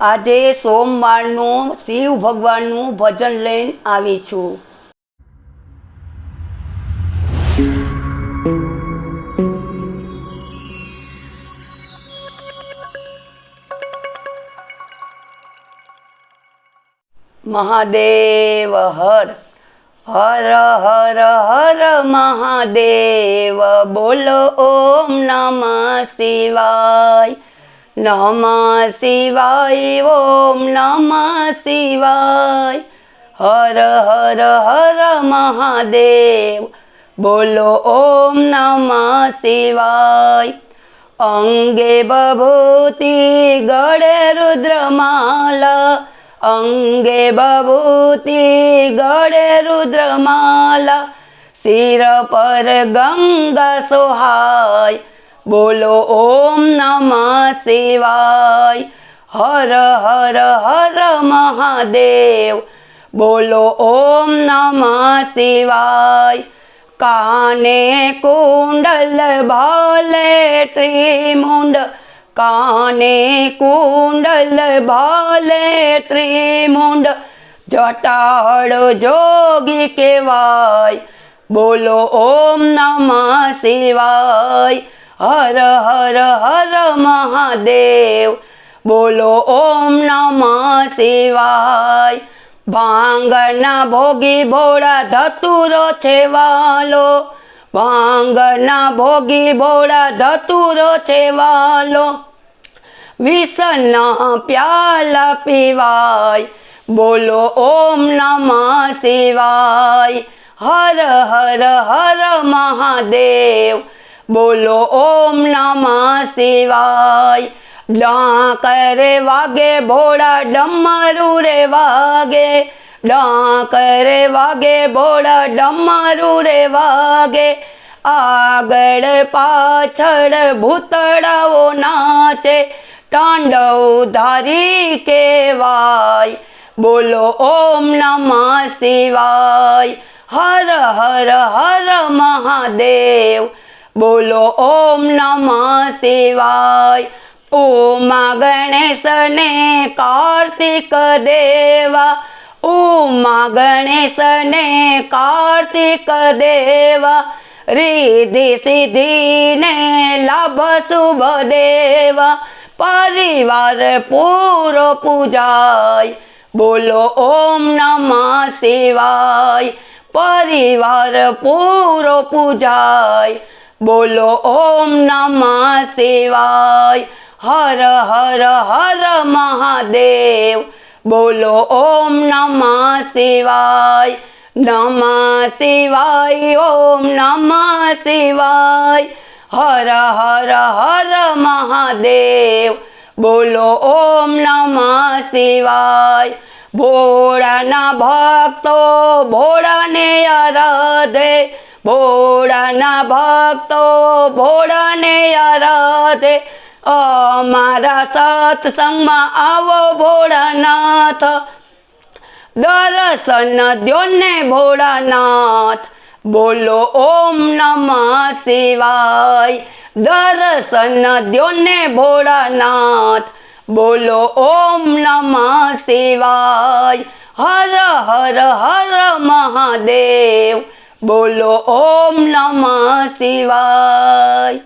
આજે સોમવારનું શિવ ભગવાનનું ભજન લઈને આવી છું। महादेव हर हर हर हर महादेव बोलो ओम नमः शिवाय नमः शिवाय ओम नमः शिवाय हर हर हर महादेव बोलो ओम नमः शिवाय अंगे बभूति गळे रुद्रमाला अंगे बभूति गळे रुद्रमाला सिर पर गंगा सोहाय बोलो ओम नमः शिवाय हर हर हर महादेव बोलो ओम नमः शिवाय काने कुंडल भाले त्रिमुंड काने कुंडल भाले त्रिमुंड जटाड़ जोगी केवाय बोलो ओम नमः शिवाय हर हर हर महादेव बोलो ओम नमः शिवाय भांगना भोगी भोळा धतुरो छेवालो भांगना भोगी भोळा धतुरो छेवालो विषना प्याला पीवाय बोलो ओम नमः शिवाय हर हर हर महादेव बोलो ओम नमः शिवाय डांकर वागे भोळा डमरू रे वागे डांकर वागे भोळा डमरू रे वागे आगळ पाछळ भूतड़ाओ नाचे तांडव धारी केवाय बोलो ओम नमः शिवाय हर हर हर महादेव बोलो ओम नमः शिवाय उमा गणेश ने कार्तिक देवा उमा गणेश ने कार्तिक देवा रिद्धि सिद्धि ने लाभ शुभ देवा परिवार पूरो पूजाय बोलो ओम नमः शिवाय परिवार पूरो पूजाय बोलो ओम नमः शिवाय हर हर हर महादेव बोलो ओम नमः शिवाय ओम नमः शिवाय हर हर हर महादेव बोलो ओम नमः शिवाय भोळाना भक्तो भोळाने आराधे भोळाना भक्तो भोळाने आराधे अमारा सत्संग में आवो भोळानाथ दर्शन द्यो ने भोळानाथ बोलो ओम नमः शिवाय दर्शन द्यो ने भोळानाथ बोलो ओम नमः शिवाय हर हर हर महादेव बोलो ओम नमः शिवाय।